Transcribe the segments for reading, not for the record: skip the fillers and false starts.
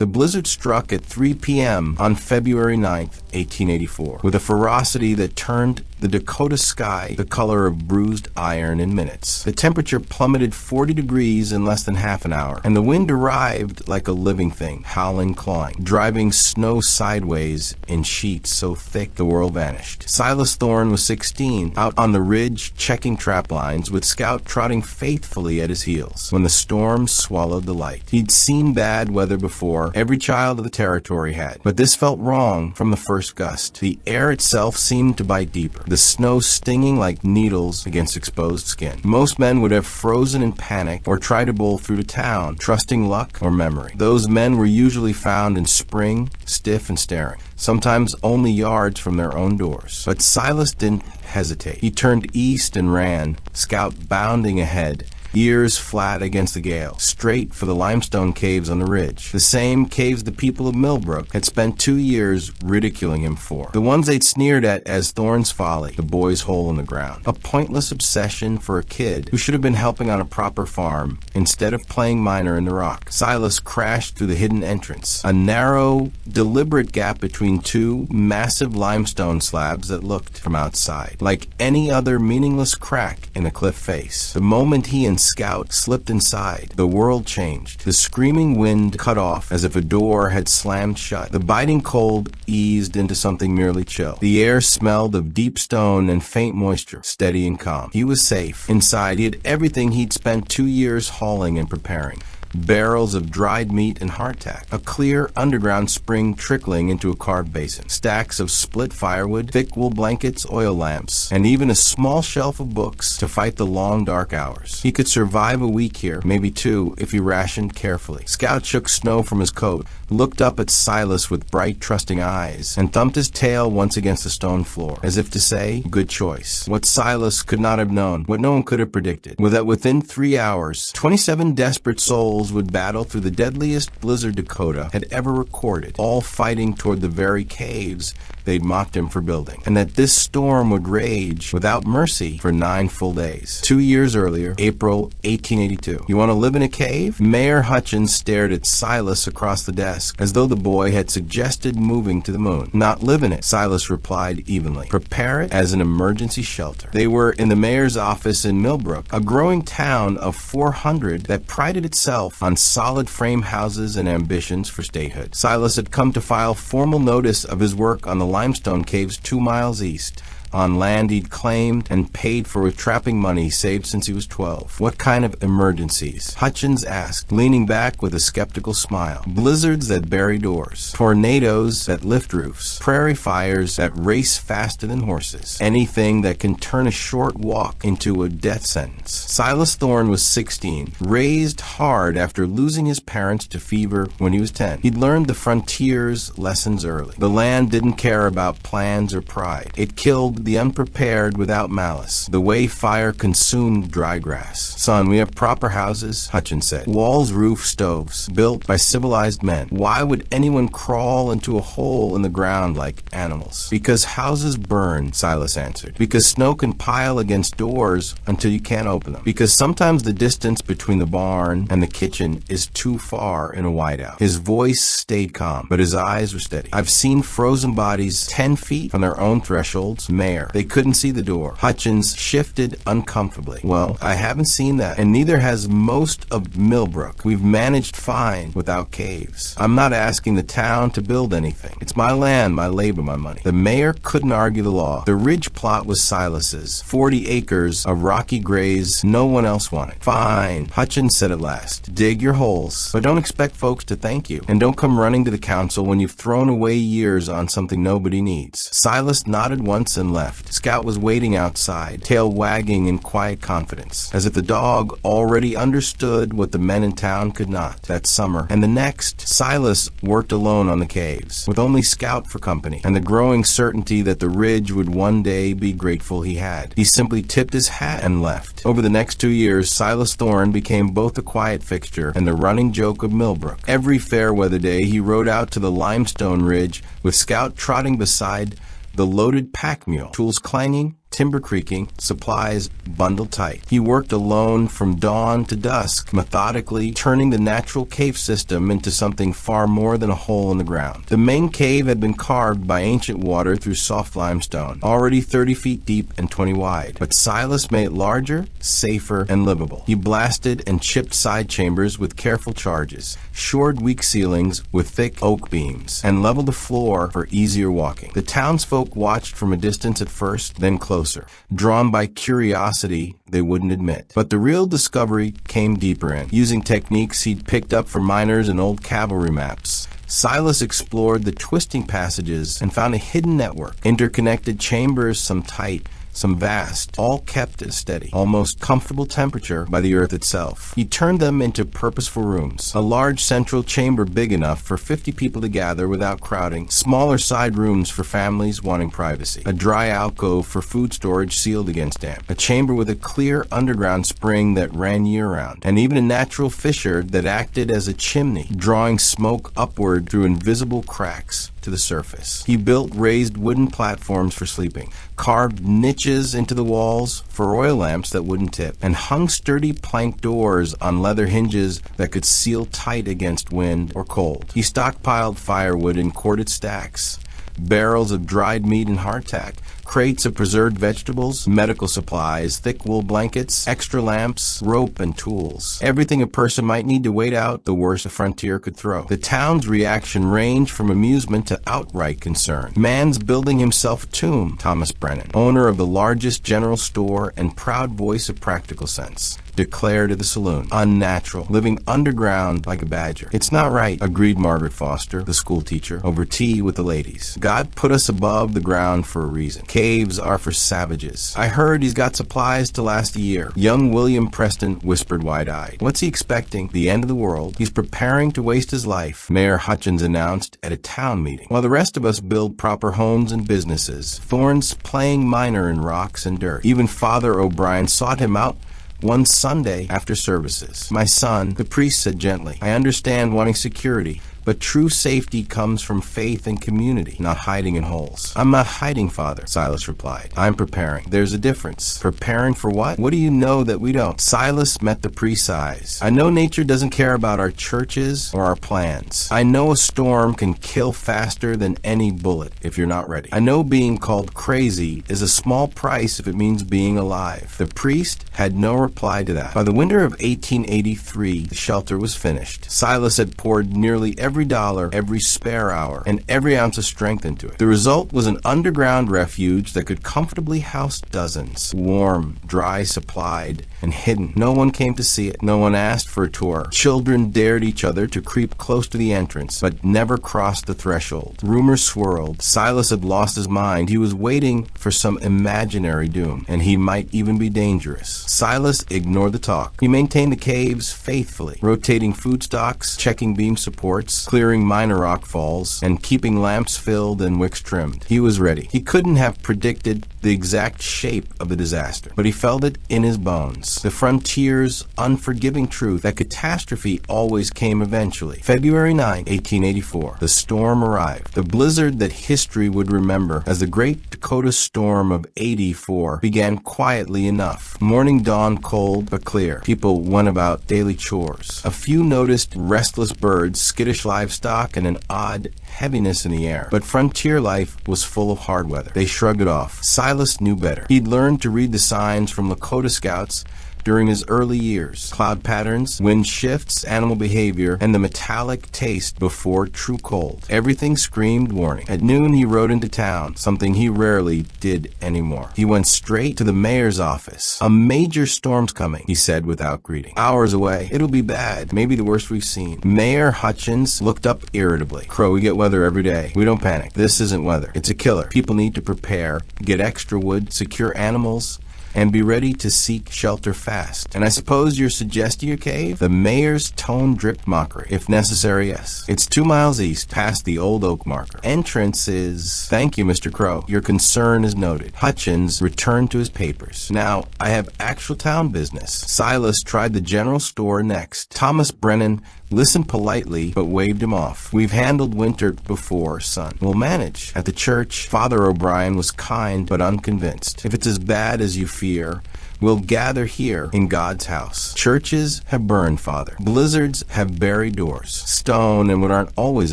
The blizzard struck at 3 p.m. on February 9, 1884, with a ferocity that turned the Dakota sky the color of bruised iron in minutes. The temperature plummeted 40 degrees in less than half an hour, and the wind arrived like a living thing, howling, clawing, driving snow sideways in sheets so thick the world vanished. Silas Thorne was 16, out on the ridge checking trap lines with Scout trotting faithfully at his heels, when the storm swallowed the light. He'd seen bad weather before, every child of the territory had, but this felt wrong from the first gust. The air itself seemed to bite deeper, the snow stinging like needles against exposed skin. Most men would have frozen in panic or tried to bowl through to town, trusting luck or memory. Those men were usually found in spring, stiff and staring, sometimes only yards from their own doors. But Silas didn't hesitate. He turned east and ran, Scout bounding ahead, ears flat against the gale, straight for the limestone caves on the ridge. The same caves the people of Millbrook had spent 2 years ridiculing him for. The ones they'd sneered at as Thorne's folly, the boy's hole in the ground. A pointless obsession for a kid who should have been helping on a proper farm instead of playing miner in the rock. Silas crashed through the hidden entrance, a narrow, deliberate gap between two massive limestone slabs that looked from outside like any other meaningless crack in a cliff face. The moment he and Scout slipped inside, the world changed. The screaming wind cut off as if a door had slammed shut. The biting cold eased into something merely chill. The air smelled of deep stone and faint moisture, steady and calm. He was safe. Inside, he had everything he'd spent 2 years hauling and preparing. Barrels of dried meat and hardtack, a clear underground spring trickling into a carved basin, stacks of split firewood, thick wool blankets, oil lamps, and even a small shelf of books to fight the long dark hours. He could survive a week here, maybe 2, if he rationed carefully. Scout shook snow from his coat, looked up at Silas with bright, trusting eyes, and thumped his tail once against the stone floor, as if to say, good choice. What Silas could not have known, what no one could have predicted, was that within 3 hours, 27 desperate souls would battle through the deadliest blizzard Dakota had ever recorded, all fighting toward the very caves they'd mocked him for building, and that this storm would rage without mercy for 9 full days. 2 years earlier, April 1882. You want to live in a cave? Mayor Hutchins stared at Silas across the desk, as though the boy had suggested moving to the moon. Not live in it, Silas replied evenly. Prepare it as an emergency shelter. They were in the mayor's office in Millbrook, a growing town of 400 that prided itself on solid frame houses and ambitions for statehood. Silas had come to file formal notice of his work on the limestone caves 2 miles east, on land he'd claimed and paid for with trapping money saved since he was 12. What kind of emergencies? Hutchins asked, leaning back with a skeptical smile. Blizzards that bury doors, tornadoes that lift roofs, prairie fires that race faster than horses, anything that can turn a short walk into a death sentence. Silas Thorne was 16, raised hard after losing his parents to fever when he was 10. He'd learned the frontier's lessons early. The land didn't care about plans or pride. It killed the unprepared without malice, the way fire consumed dry grass. Son, we have proper houses, Hutchins said. Walls, roofs, stoves, built by civilized men. Why would anyone crawl into a hole in the ground like animals? Because houses burn, Silas answered. Because snow can pile against doors until you can't open them. Because sometimes the distance between the barn and the kitchen is too far in a whiteout. His voice stayed calm, but his eyes were steady. I've seen frozen bodies 10 feet from their own thresholds. They couldn't see the door. Hutchins shifted uncomfortably. Well, I haven't seen that, and neither has most of Millbrook. We've managed fine without caves. I'm not asking the town to build anything. It's my land, my labor, my money. The mayor couldn't argue the law. The ridge plot was Silas's. 40 acres of rocky grays no one else wanted. Fine, Hutchins said at last. Dig your holes, but don't expect folks to thank you. And don't come running to the council when you've thrown away years on something nobody needs. Silas nodded once and left. Scout was waiting outside, tail wagging in quiet confidence, as if the dog already understood what the men in town could not. That summer and the next, Silas worked alone on the caves, with only Scout for company, and the growing certainty that the ridge would one day be grateful he had. He simply tipped his hat and left. Over the next 2 years, Silas Thorne became both a quiet fixture and the running joke of Millbrook. Every fair weather day, he rode out to the limestone ridge with Scout trotting beside the loaded pack mule, tools clanging, timber creaking, supplies bundled tight. He worked alone from dawn to dusk, methodically turning the natural cave system into something far more than a hole in the ground. The main cave had been carved by ancient water through soft limestone, already 30 feet deep and 20 wide. But Silas made it larger, safer, and livable. He blasted and chipped side chambers with careful charges, shored weak ceilings with thick oak beams, and leveled the floor for easier walking. The townsfolk watched from a distance at first, then closer, drawn by curiosity they wouldn't admit. But the real discovery came deeper in. Using techniques he'd picked up from miners and old cavalry maps, Silas explored the twisting passages and found a hidden network. Interconnected chambers, some tight, some vast, all kept at a steady, almost comfortable temperature by the earth itself. He turned them into purposeful rooms. A large central chamber big enough for 50 people to gather without crowding. Smaller side rooms for families wanting privacy. A dry alcove for food storage sealed against damp. A chamber with a clear underground spring that ran year-round. And even a natural fissure that acted as a chimney, drawing smoke upward through invisible cracks to the surface. He built raised wooden platforms for sleeping, carved niches into the walls for oil lamps that wouldn't tip, and hung sturdy plank doors on leather hinges that could seal tight against wind or cold. He stockpiled firewood in corded stacks, barrels of dried meat and hardtack, crates of preserved vegetables, medical supplies, thick wool blankets, extra lamps, rope, and tools. Everything a person might need to wait out the worst the frontier could throw. The town's reaction ranged from amusement to outright concern. Man's building himself a tomb, Thomas Brennan, owner of the largest general store and proud voice of practical sense, declared at the saloon. Unnatural, living underground like a badger. It's not right, agreed Margaret Foster, the school teacher, over tea with the ladies. God put us above the ground for a reason. Caves are for savages. I heard he's got supplies to last a year. Young William Preston whispered wide-eyed. What's he expecting? The end of the world? He's preparing to waste his life, Mayor Hutchins announced at a town meeting. While the rest of us build proper homes and businesses, Thorne's playing miner in rocks and dirt. Even Father O'Brien sought him out one Sunday after services. My son, the priest said gently, I understand wanting security, but true safety comes from faith and community, not hiding in holes. I'm not hiding, Father, Silas replied. I'm preparing. There's a difference. Preparing for what? What do you know that we don't? Silas met the priest's eyes. I know nature doesn't care about our churches or our plans. I know a storm can kill faster than any bullet if you're not ready. I know being called crazy is a small price if it means being alive. The priest had no reply to that. By the winter of 1883, the shelter was finished. Silas had poured nearly every dollar, every spare hour, and every ounce of strength into it. The result was an underground refuge that could comfortably house dozens. Warm, dry, supplied, and hidden. No one came to see it. No one asked for a tour. Children dared each other to creep close to the entrance, but never crossed the threshold. Rumors swirled. Silas had lost his mind. He was waiting for some imaginary doom, and he might even be dangerous. Silas ignored the talk. He maintained the caves faithfully, rotating food stocks, checking beam supports, clearing minor rock falls, and keeping lamps filled and wicks trimmed. He was ready. He couldn't have predicted the exact shape of the disaster, but he felt it in his bones. The frontier's unforgiving truth that catastrophe always came eventually. February 9, 1884. The storm arrived. The blizzard that history would remember as the Great Dakota Storm of '84 began quietly enough. Morning dawned cold but clear. People went about daily chores. A few noticed restless birds, skittish livestock, and an odd heaviness in the air. But frontier life was full of hard weather. They shrugged it off. Silas knew better. He'd learned to read the signs from Lakota scouts during his early years. Cloud patterns, wind shifts, animal behavior, and the metallic taste before true cold. Everything screamed warning. At noon, he rode into town, something he rarely did anymore. He went straight to the mayor's office. A major storm's coming, he said without greeting. Hours away. It'll be bad. Maybe the worst we've seen. Mayor Hutchins looked up irritably. Crow, we get weather every day. We don't panic. This isn't weather. It's a killer. People need to prepare, get extra wood, secure animals, and be ready to seek shelter fast. And I suppose you're suggesting a cave? The mayor's tone dripped mockery. If necessary, yes. It's 2 miles east, past the old oak marker. Entrance is... Thank you, Mr. Crow. Your concern is noted. Hutchins returned to his papers. Now, I have actual town business. Silas tried the general store next. Thomas Brennan listened politely, but waved him off. "We've handled winter before, son. We'll manage." At the church, Father O'Brien was kind but unconvinced. "If it's as bad as you fear, we'll gather here in God's house. Churches have burned, Father. Blizzards have buried doors, stone and wood aren't always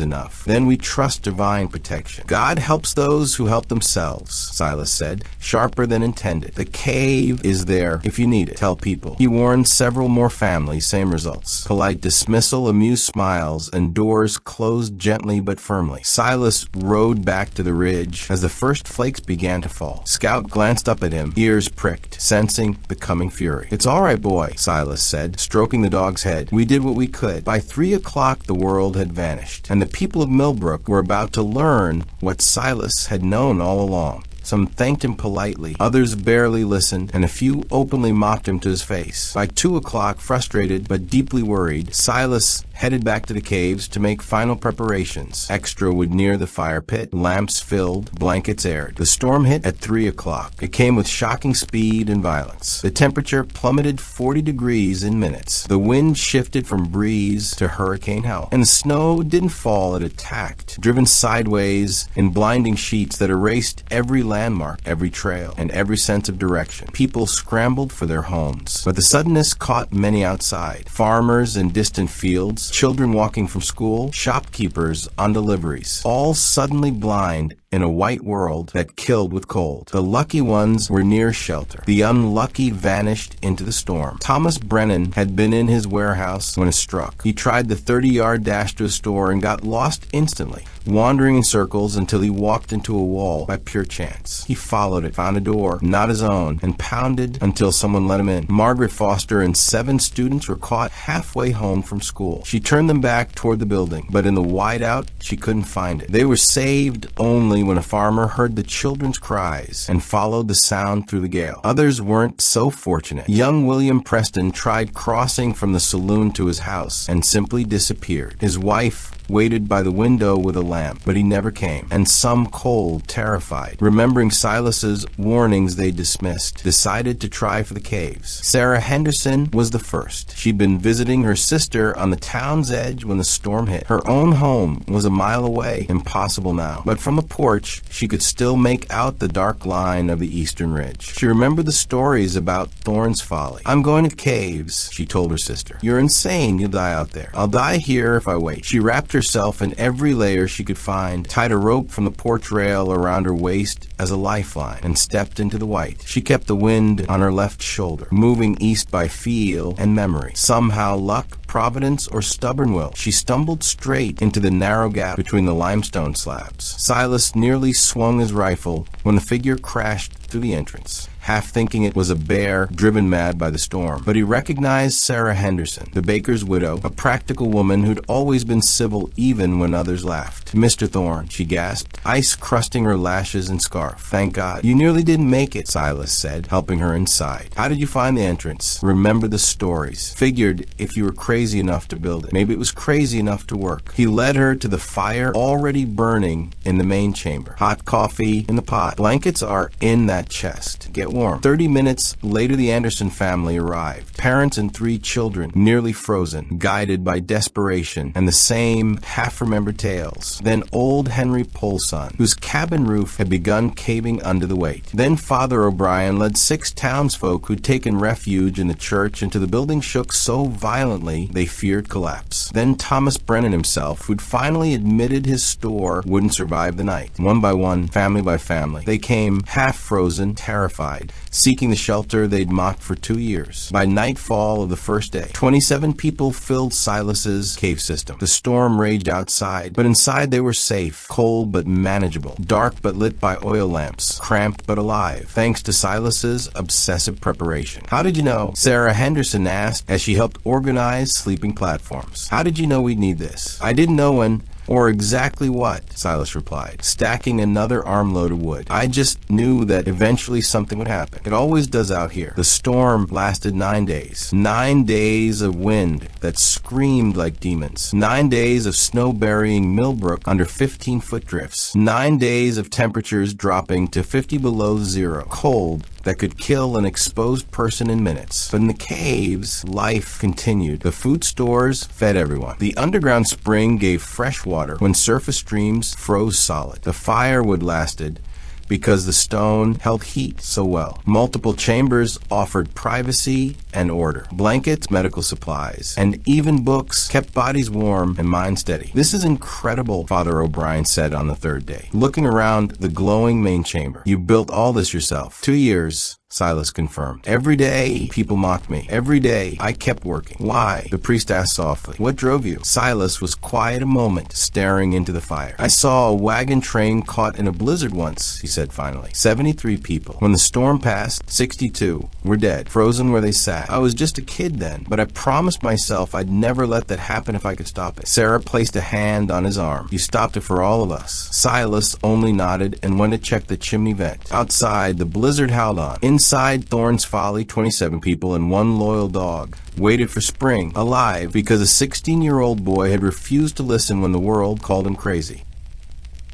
enough. Then we trust divine protection. God helps those who help themselves," Silas said, sharper than intended. "The cave is there if you need it. Tell people." He warned several more families, same results. Polite dismissal, amused smiles, and doors closed gently but firmly. Silas rode back to the ridge as the first flakes began to fall. Scout glanced up at him, ears pricked, sensing the coming fury. "It's all right, boy," Silas said, stroking the dog's head. "We did what we could." By 3 o'clock, the world had vanished, and the people of Millbrook were about to learn what Silas had known all along. Some thanked him politely, others barely listened, and a few openly mocked him to his face. By 2 o'clock, frustrated but deeply worried, Silas headed back to the caves to make final preparations. Extra wood near the fire pit, lamps filled, blankets aired. The storm hit at 3 o'clock. It came with shocking speed and violence. The temperature plummeted 40 degrees in minutes. The wind shifted from breeze to hurricane howl. And the snow didn't fall, it attacked, driven sideways in blinding sheets that erased every landmark, every trail, and every sense of direction. People scrambled for their homes, but the suddenness caught many outside. Farmers in distant fields, children walking from school, shopkeepers on deliveries, all suddenly blind in a white world that killed with cold. The lucky ones were near shelter. The unlucky vanished into the storm. Thomas Brennan had been in his warehouse when it struck. He tried the 30-yard dash to a store and got lost instantly, wandering in circles until he walked into a wall by pure chance. He followed it, found a door, not his own, and pounded until someone let him in. Margaret Foster and 7 students were caught halfway home from school. She turned them back toward the building, but in the whiteout, she couldn't find it. They were saved only when a farmer heard the children's cries and followed the sound through the gale. Others weren't so fortunate. Young William Preston tried crossing from the saloon to his house and simply disappeared. His wife waited by the window with a lamp, but he never came, and some, cold, terrified, remembering Silas's warnings they dismissed, decided to try for the caves. Sarah Henderson was the first. She'd been visiting her sister on the town's edge when the storm hit. Her own home was a mile away, impossible now, but from a porch she could still make out the dark line of the eastern ridge. She remembered the stories about Thorn's Folly. "I'm going to caves," she told her sister. "You're insane, you'll die out there." "I'll die here if I wait." She wrapped herself in every layer she could find, tied a rope from the porch rail around her waist as a lifeline, and stepped into the white. She kept the wind on her left shoulder, moving east by feel and memory. Somehow, luck, providence, or stubborn will, she stumbled straight into the narrow gap between the limestone slabs. Silas nearly swung his rifle when the figure crashed through the entrance, half thinking it was a bear driven mad by the storm. But he recognized Sarah Henderson, the baker's widow, a practical woman who'd always been civil even when others laughed. "Mr. Thorne," she gasped, ice crusting her lashes and scarf. "Thank God. You nearly didn't make it," Silas said, helping her inside. "How did you find the entrance?" "Remember the stories. Figured if you were crazy enough to build it, maybe it was crazy enough to work." He led her to the fire already burning in the main chamber. Hot coffee in the pot. "Blankets are in that chest. Get warm." 30 minutes later, the Anderson family arrived. Parents and 3 children, nearly frozen, guided by desperation and the same half-remembered tales. Then old Henry Polson, whose cabin roof had begun caving under the weight. Then Father O'Brien led 6 townsfolk who'd taken refuge in the church until the building shook so violently they feared collapse. Then Thomas Brennan himself, who'd finally admitted his store wouldn't survive the night. One by one, family by family, they came half-frozen, terrified, seeking the shelter they'd mocked for 2 years. By nightfall of the first day, 27 people filled Silas's cave system. The storm raged outside, but inside they were safe, cold but manageable, dark but lit by oil lamps, cramped but alive, thanks to Silas's obsessive preparation. "How did you know?" Sarah Henderson asked as she helped organize sleeping platforms. "How did you know we'd need this?" "I didn't know when or exactly what," Silas replied, stacking another armload of wood. "I just knew that eventually something would happen. It always does out here." The storm lasted 9 days. 9 days of wind that screamed like demons. 9 days of snow burying Millbrook under 15-foot drifts. 9 days of temperatures dropping to 50 below zero. Cold that could kill an exposed person in minutes. But in the caves, life continued. The food stores fed everyone. The underground spring gave fresh water when surface streams froze solid. The firewood lasted because the stone held heat so well. Multiple chambers offered privacy and order. Blankets, medical supplies, and even books kept bodies warm and minds steady. "This is incredible," Father O'Brien said on the third day, looking around the glowing main chamber. "You built all this yourself." 2 years, Silas confirmed. "Every day, people mocked me. Every day, I kept working." "Why?" the priest asked softly. "What drove you?" Silas was quiet a moment, staring into the fire. "I saw a wagon train caught in a blizzard once," he said finally. 73 people. When the storm passed, 62 were dead, frozen where they sat. I was just a kid then, but I promised myself I'd never let that happen if I could stop it." Sarah placed a hand on his arm. "You stopped it for all of us." Silas only nodded and went to check the chimney vent. Outside, the blizzard howled on. Inside Thorn's Folly, 27 people and one loyal dog waited for spring, alive, because a 16-year-old boy had refused to listen when the world called him crazy.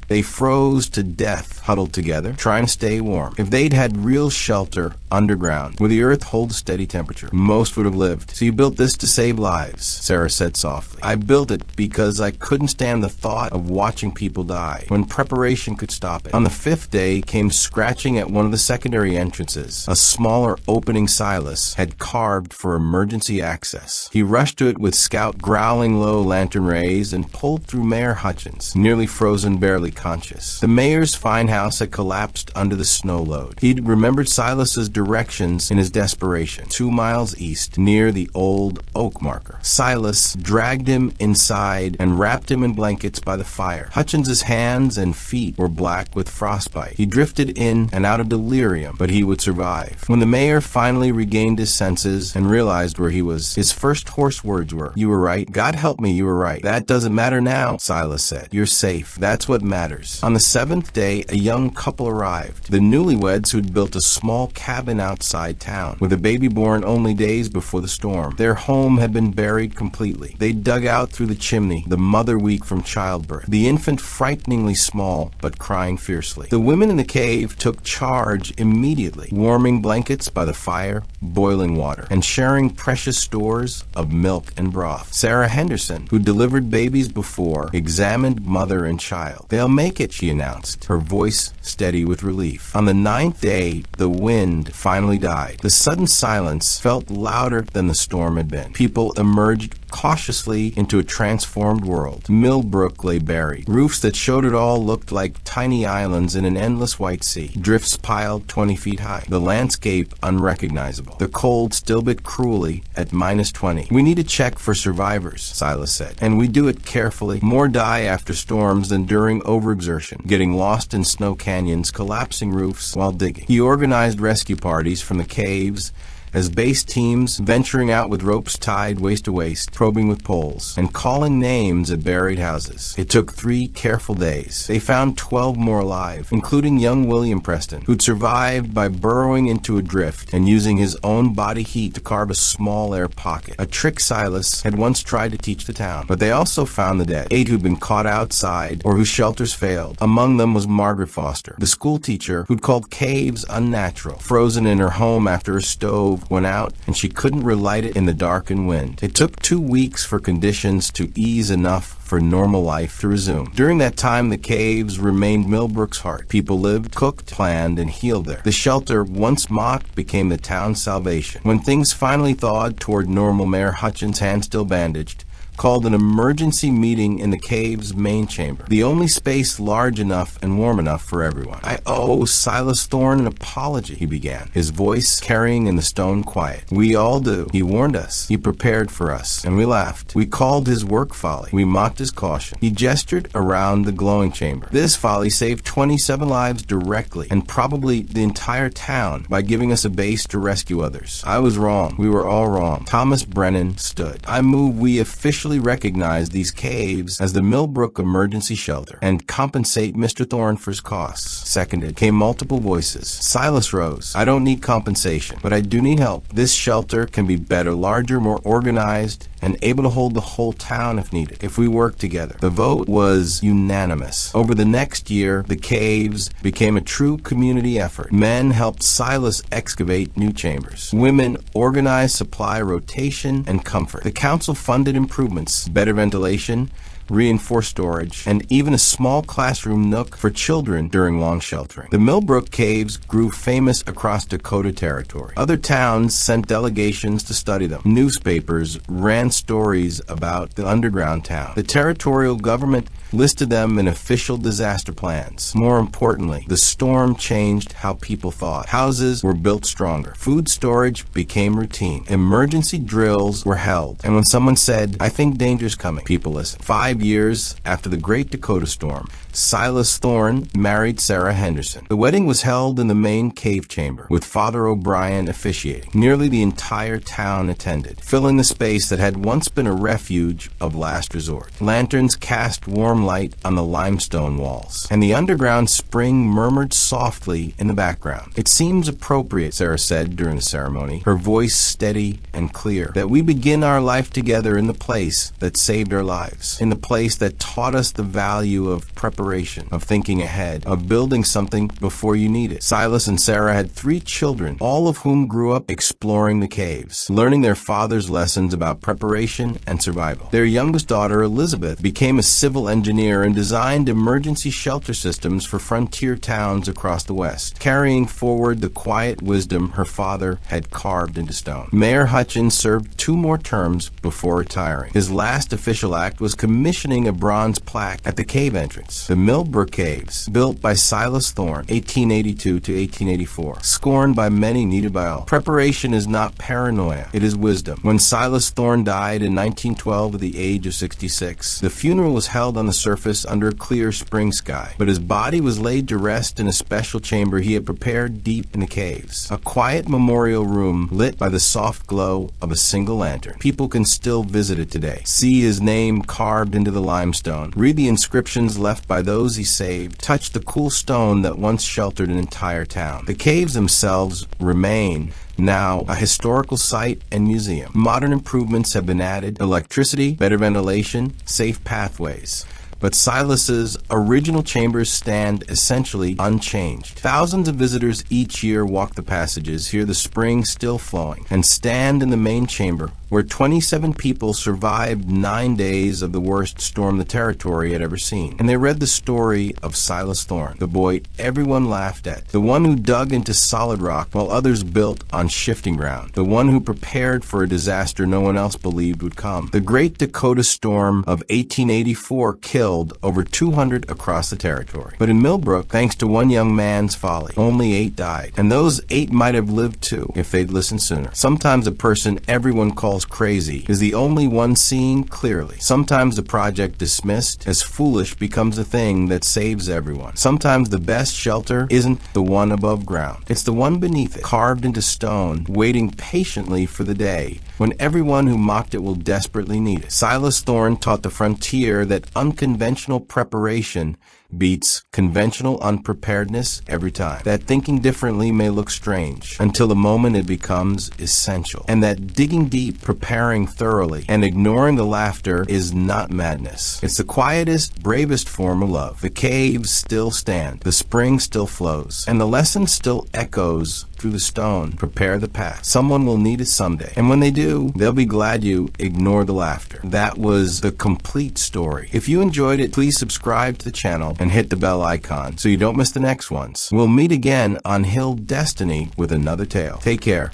They froze to death, huddled together, trying to stay warm. If they'd had real shelter underground, where the earth holds a steady temperature, most would have lived. "So you built this to save lives," Sarah said softly. "I built it because I couldn't stand the thought of watching people die, when preparation could stop it." On the 5th day came scratching at one of the secondary entrances, a smaller opening Silas had carved for emergency access. He rushed to it with Scout growling low lantern rays and pulled through Mayor Hutchins, nearly frozen, barely conscious. The mayor's fine house had collapsed under the snow load. He'd remembered Silas's directions in his desperation. 2 miles east, near the old oak marker. Silas dragged him inside and wrapped him in blankets by the fire. Hutchins's hands and feet were black with frostbite. He drifted in and out of delirium, but he would survive. When the mayor finally regained his senses and realized where he was, his first hoarse words were, "You were right. God help me, you were right." "That doesn't matter now," Silas said. "You're safe. That's what matters." On the 7th day, a young couple arrived. The newlyweds who'd built a small cabin outside town, with a baby born only days before the storm. Their home had been buried completely. They dug out through the chimney, the mother weak from childbirth, the infant frighteningly small, but crying fiercely. The women in the cave took charge immediately, warming blankets by the fire, boiling water, and sharing precious stores of milk and broth. Sarah Henderson, who delivered babies before, examined mother and child. "They'll make it," she announced, her voice steady with relief. On the 9th day, the wind finally died. The sudden silence felt louder than the storm had been. People emerged cautiously into a transformed world. Millbrook lay buried. Roofs that showed it all looked like tiny islands in an endless white sea. Drifts piled 20 feet high. The landscape unrecognizable. The cold still bit cruelly at -20. "We need to check for survivors," Silas said, "and we do it carefully. More die after storms than during overexertion, getting lost in snow canyons, collapsing roofs while digging." He organized rescue parties from the caves as base teams venturing out with ropes tied waist to waist, probing with poles, and calling names at buried houses. It took 3 careful days. They found 12 more alive, including young William Preston, who'd survived by burrowing into a drift and using his own body heat to carve a small air pocket, a trick Silas had once tried to teach the town. But they also found the dead, 8 who'd been caught outside or whose shelters failed. Among them was Margaret Foster, the school teacher who'd called caves unnatural, frozen in her home after her stove went out and she couldn't relight it in the dark and wind. It took 2 weeks for conditions to ease enough for normal life to resume. During that time, the caves remained Millbrook's heart. People lived, cooked, planned, and healed there. The shelter, once mocked, became the town's salvation. When things finally thawed toward normal, Mayor Hutchins, hand still bandaged, called an emergency meeting in the cave's main chamber, the only space large enough and warm enough for everyone. "I owe Silas Thorne an apology," he began, his voice carrying in the stone quiet. "We all do. He warned us. He prepared for us. And we laughed. We called his work folly. We mocked his caution." He gestured around the glowing chamber. "This folly saved 27 lives directly, and probably the entire town, by giving us a base to rescue others. I was wrong. We were all wrong." Thomas Brennan stood. "I move we officially officially recognize these caves as the Millbrook Emergency Shelter and compensate Mr. Thorne for his costs. Seconded came multiple voices. Silas rose. I don't need compensation, but I do need help. This shelter can be better, larger, more organized, and able to hold the whole town if needed, if we work together. The vote was unanimous. Over the next year, the caves became a true community effort. Men helped Silas excavate new chambers. Women organized supply rotation and comfort. The council funded improvements, better ventilation, reinforced storage, and even a small classroom nook for children during long sheltering. The Millbrook Caves grew famous across Dakota Territory. Other towns sent delegations to study them. Newspapers ran stories about the underground town. The territorial government listed them in official disaster plans. More importantly, the storm changed how people thought. Houses were built stronger. Food storage became routine. Emergency drills were held. And when someone said, I think danger's coming, people listened. 5 years after the Great Dakota Storm, Silas Thorne married Sarah Henderson. The wedding was held in the main cave chamber, with Father O'Brien officiating. Nearly the entire town attended, filling the space that had once been a refuge of last resort. Lanterns cast warm light on the limestone walls, and the underground spring murmured softly in the background. It seems appropriate, Sarah said during the ceremony, her voice steady and clear, that we begin our life together in the place that saved our lives, in the place that taught us the value of preparation, of thinking ahead, of building something before you need it. Silas and Sarah had 3 children, all of whom grew up exploring the caves, learning their father's lessons about preparation and survival. Their youngest daughter, Elizabeth, became a civil engineer and designed emergency shelter systems for frontier towns across the West, carrying forward the quiet wisdom her father had carved into stone. Mayor Hutchins served 2 more terms before retiring. His last official act was commissioning a bronze plaque at the cave entrance. The Millbrook Caves, built by Silas Thorne, 1882 to 1884, scorned by many, needed by all. Preparation is not paranoia, it is wisdom. When Silas Thorne died in 1912 at the age of 66, the funeral was held on the surface under a clear spring sky, but his body was laid to rest in a special chamber he had prepared deep in the caves. A quiet memorial room lit by the soft glow of a single lantern. People can still visit it today, see his name carved into the limestone, read the inscriptions left by those he saved, touch the cool stone that once sheltered an entire town. The caves themselves remain now a historical site and museum. Modern improvements have been added: electricity, better ventilation, safe pathways. But Silas's original chambers stand essentially unchanged. Thousands of visitors each year walk the passages, hear the spring still flowing, and stand in the main chamber where 27 people survived 9 days of the worst storm the territory had ever seen. And they read the story of Silas Thorne, the boy everyone laughed at, the one who dug into solid rock while others built on shifting ground, the one who prepared for a disaster no one else believed would come. The Great Dakota Storm of 1884 killed over 200 across the territory. But in Millbrook, thanks to one young man's folly, only 8 died. And those 8 might have lived too if they'd listened sooner. Sometimes a person everyone calls crazy is the only one seeing clearly. Sometimes the project dismissed as foolish becomes the thing that saves everyone. Sometimes the best shelter isn't the one above ground. It's the one beneath it, carved into stone, waiting patiently for the day when everyone who mocked it will desperately need it. Silas Thorne taught the frontier that unconventional preparation beats conventional unpreparedness every time. That thinking differently may look strange until the moment it becomes essential. And that digging deep, preparing thoroughly, and ignoring the laughter is not madness. It's the quietest, bravest form of love. The caves still stand, the spring still flows, and the lesson still echoes through the stone. Prepare the path. Someone will need it someday. And when they do, they'll be glad you ignore the laughter. That was the complete story. If you enjoyed it, please subscribe to the channel and hit the bell icon so you don't miss the next ones. We'll meet again on Hill Destiny with another tale. Take care.